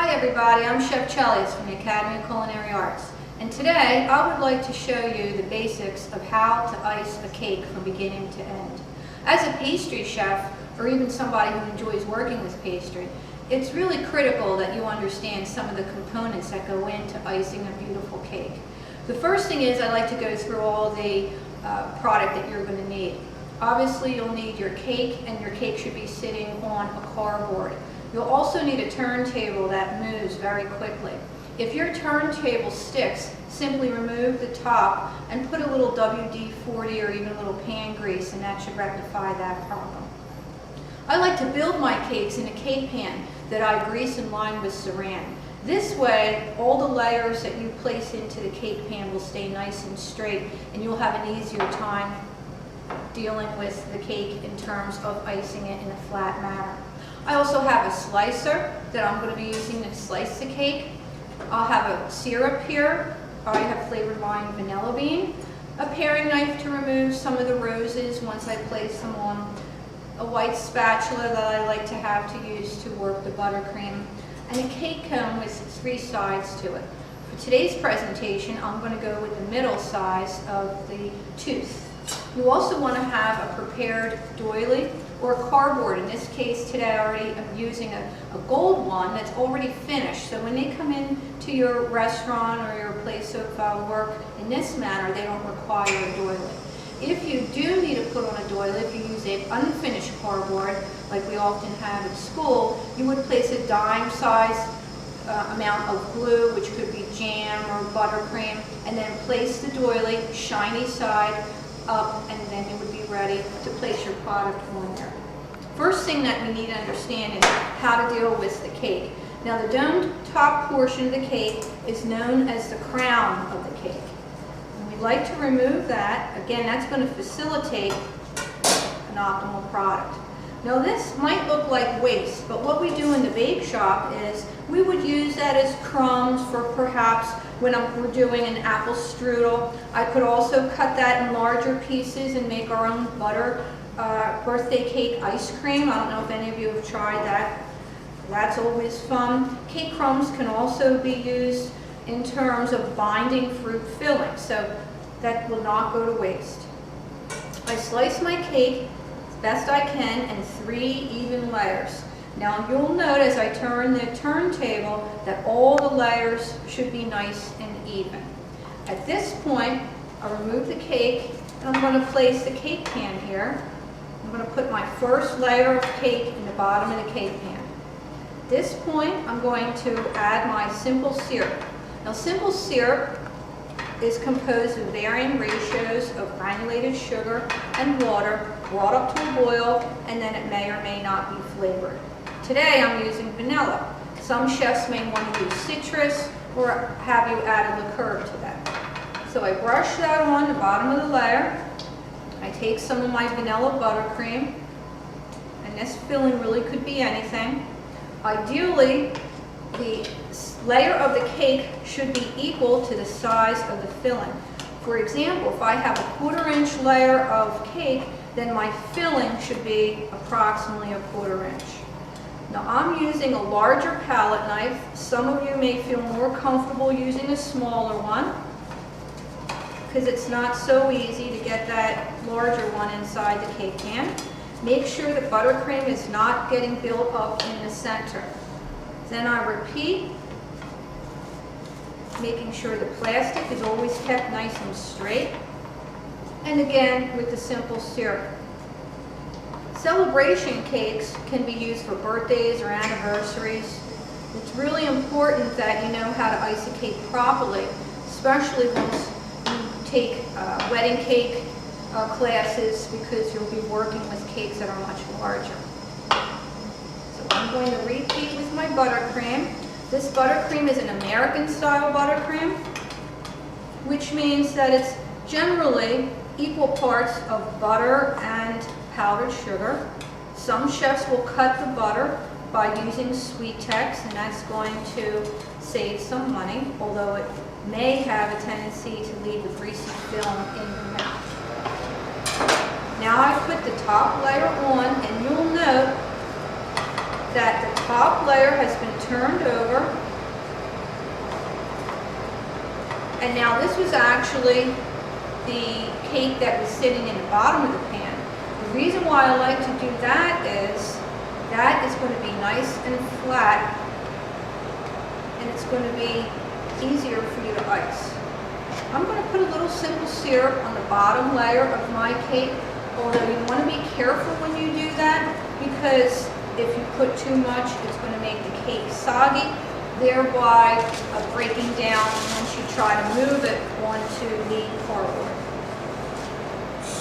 Hi everybody, I'm Chef Chelios from the Academy of Culinary Arts, and today I would like to show you the basics of how to ice a cake from beginning to end. As a pastry chef, or even somebody who enjoys working with pastry, it's really critical that you understand some of the components that go into icing a beautiful cake. The first thing is I like to go through all the product that you're going to need. Obviously you'll need your cake, and your cake should be sitting on a cardboard. You'll also need a turntable that moves very quickly. If your turntable sticks, simply remove the top and put a little WD-40 or even a little pan grease, and that should rectify that problem. I like to build my cakes in a cake pan that I grease and line with saran. This way, all the layers that you place into the cake pan will stay nice and straight, and you'll have an easier time dealing with the cake in terms of icing it in a flat manner. I also have a slicer that I'm going to be using to slice the cake. I'll have a syrup here. I have flavored lime vanilla bean. A paring knife to remove some of the roses once I place them on. A white spatula that I like to have to use to work the buttercream. And a cake cone with 3 sides to it. For today's presentation, I'm going to go with the middle size of the tooth. You also want to have a prepared doily or cardboard. In this case today I'm using a gold one that's already finished. So when they come in to your restaurant or your place of work in this manner, they don't require a doily. If you do need to put on a doily, if you use an unfinished cardboard like we often have at school, you would place a dime size amount of glue, which could be jam or buttercream, and then place the doily, shiny side up, and then you would be ready to place your product on there. First thing that we need to understand is how to deal with the cake. Now the domed top portion of the cake is known as the crown of the cake. And we'd like to remove that. Again, that's going to facilitate an optimal product. Now this might look like waste, but what we do in the bake shop is we would use that as crumbs for perhaps when we're doing an apple strudel. I could also cut that in larger pieces and make our own birthday cake ice cream. I don't know if any of you have tried that. That's always fun. Cake crumbs can also be used in terms of binding fruit filling, so that will not go to waste. I slice my cake as best I can in 3 even layers. Now you'll note as I turn the turntable that all the layers should be nice and even. At this point, I'll remove the cake, and I'm going to place the cake pan here. I'm going to put my first layer of cake in the bottom of the cake pan. At this point, I'm going to add my simple syrup. Now simple syrup is composed of varying ratios of granulated sugar and water brought up to a boil, and then it may or may not be flavored. Today I'm using vanilla. Some chefs may want to use citrus or have you add a liqueur to that. So I brush that on the bottom of the layer. I take some of my vanilla buttercream, and this filling really could be anything. Ideally, the layer of the cake should be equal to the size of the filling. For example, if I have a 1/4 inch layer of cake, then my filling should be approximately a 1/4 inch. Now I'm using a larger palette knife. Some of you may feel more comfortable using a smaller one because it's not so easy to get that larger one inside the cake pan. Make sure the buttercream is not getting built up in the center. Then I repeat, making sure the plastic is always kept nice and straight. And again with the simple syrup. Celebration cakes can be used for birthdays or anniversaries. It's really important that you know how to ice a cake properly, especially once you take wedding cake classes, because you'll be working with cakes that are much larger. So I'm going to repeat with my buttercream. This buttercream is an American style buttercream, which means that it's generally equal parts of butter and powdered sugar. Some chefs will cut the butter by using Sweet-Tex, and that's going to save some money, although it may have a tendency to leave a greasy film in your mouth. Now I put the top layer on, and you'll note that the top layer has been turned over. And now this was actually the cake that was sitting in the bottom of the pan. The reason why I like to do that is going to be nice and flat, and it's going to be easier for you to ice. I'm going to put a little simple syrup on the bottom layer of my cake, although you want to be careful when you do that, because if you put too much, it's going to make the cake soggy, thereby breaking down once you try to move it onto the cardboard.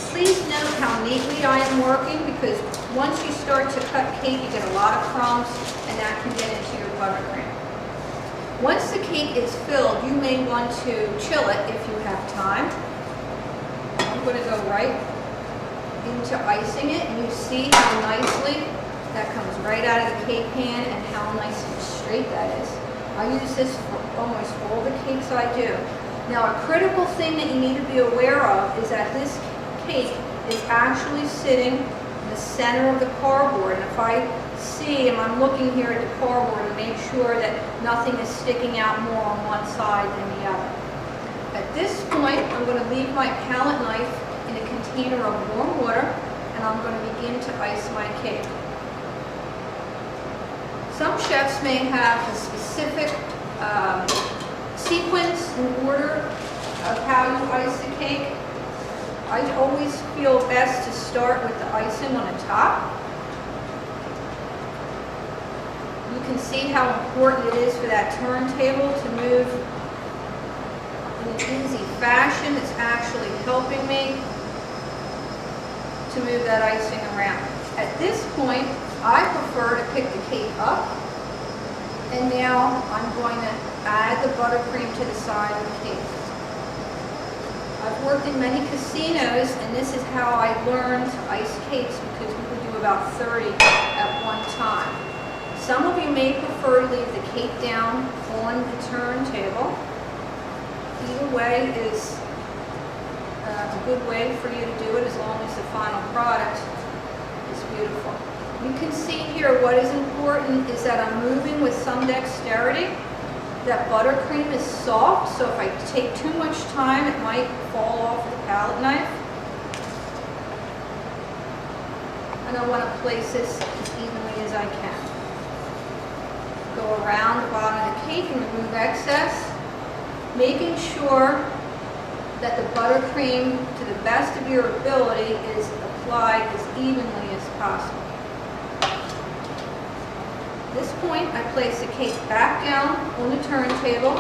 Please note how neatly I am working, because once you start to cut cake, you get a lot of crumbs, and that can get into your buttercream. Once the cake is filled, you may want to chill it if you have time. I'm going to go right into icing it, and you see how nicely that comes right out of the cake pan and how nice and straight that is. I use this for almost all the cakes I do. Now, a critical thing that you need to be aware of is that this cake is actually sitting in the center of the cardboard. And if I see, and I'm looking here at the cardboard to make sure that nothing is sticking out more on one side than the other. At this point, I'm going to leave my palette knife in a container of warm water, and I'm going to begin to ice my cake. Some chefs may have a specific sequence and order of how you ice the cake. I always feel best to start with the icing on the top. You can see how important it is for that turntable to move in an easy fashion. It's actually helping me to move that icing around. At this point, I prefer to pick the cake up, and now I'm going to add the buttercream to the side of the cake. I've worked in many casinos, and this is how I learned to ice cakes, because we would do about 30 at one time. Some of you may prefer to leave the cake down on the turntable. Either way is a good way for you to do it, as long as the final product is beautiful. You can see here what is important is that I'm moving with some dexterity. That buttercream is soft, so if I take too much time, it might fall off the palette knife. And I want to place this as evenly as I can. Go around the bottom of the cake and remove excess, making sure that the buttercream, to the best of your ability, is applied as evenly as possible. At this point, I place the cake back down on the turntable,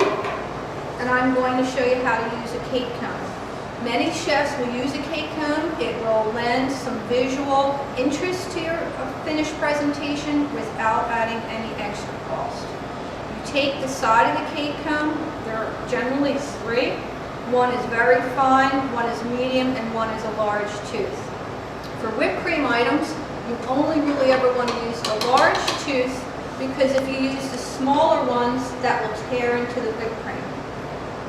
and I'm going to show you how to use a cake cone. Many chefs will use a cake cone. It will lend some visual interest to your finished presentation without adding any extra cost. You take the side of the cake cone. There are generally three. One is very fine, one is medium, and one is a large tooth. For whipped cream items, you only really ever want to use a large tooth, because if you use the smaller ones, that will tear into the whipped cream.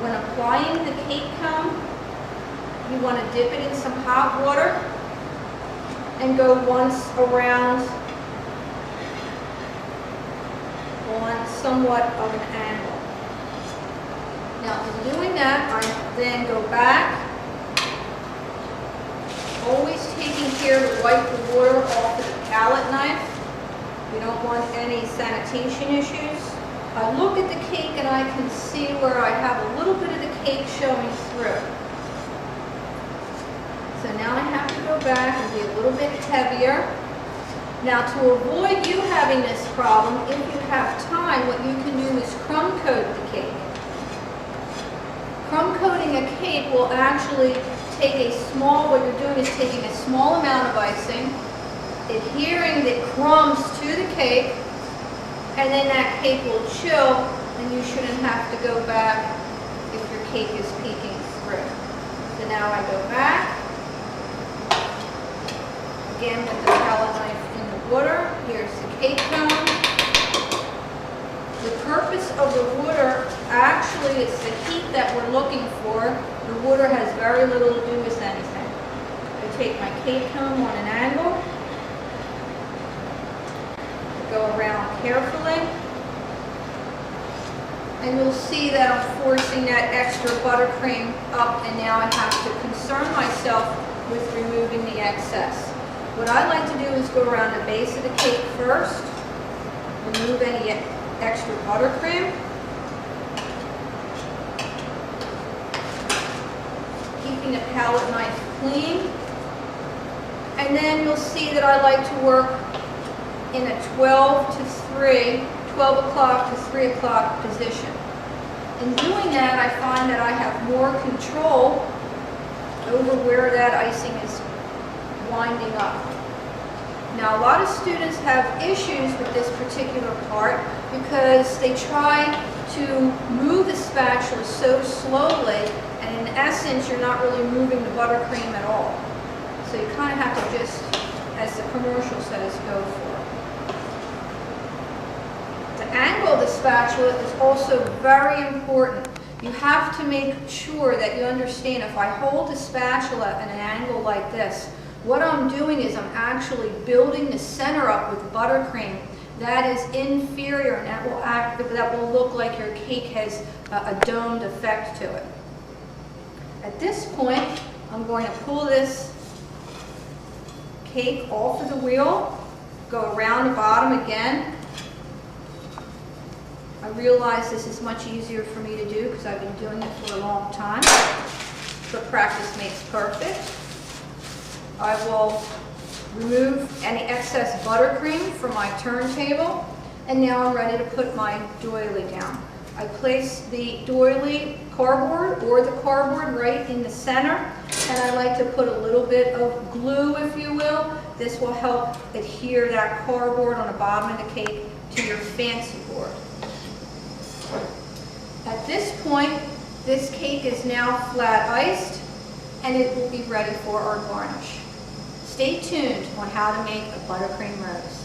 When applying the cake cone, you want to dip it in some hot water and go once around on somewhat of an angle. Now, in doing that, I then go back, always taking care to wipe the water off of the palette knife. We don't want any sanitation issues. I look at the cake and I can see where I have a little bit of the cake showing through. So now I have to go back and be a little bit heavier. Now, to avoid you having this problem, if you have time, what you can do is crumb coat the cake. Crumb coating a cake will actually take what you're doing is taking a small amount of icing, adhering the crumbs to the cake, and then that cake will chill, and you shouldn't have to go back if your cake is peeking through. So now I go back, again with the palette knife in the water. Here's the cake cone. The purpose of the water actually is the heat that we're looking for. The water has very little to do with anything. I take my cake cone on an angle, go around carefully. And you'll see that I'm forcing that extra buttercream up, and now I have to concern myself with removing the excess. What I like to do is go around the base of the cake first, remove any extra buttercream, keeping the palette knife clean, and then you'll see that I like to work in a 12 o'clock to 3 o'clock position. In doing that, I find that I have more control over where that icing is winding up. Now, a lot of students have issues with this particular part because they try to move the spatula so slowly, and in essence, you're not really moving the buttercream at all. So you kind of have to just, as the commercial says, go for it. The angle of the spatula is also very important. You have to make sure that you understand, if I hold the spatula at an angle like this, what I'm doing is I'm actually building the center up with buttercream that is inferior, and that will look like your cake has a domed effect to it. At this point, I'm going to pull this cake off of the wheel, go around the bottom again. I realize this is much easier for me to do because I've been doing it for a long time, but practice makes perfect. I will remove any excess buttercream from my turntable, and now I'm ready to put my doily down. I place the doily cardboard or the cardboard right in the center, and I like to put a little bit of glue, if you will. This will help adhere that cardboard on the bottom of the cake to your fancy board. At this point, this cake is now flat iced, and it will be ready for our garnish. Stay tuned on how to make a buttercream rose.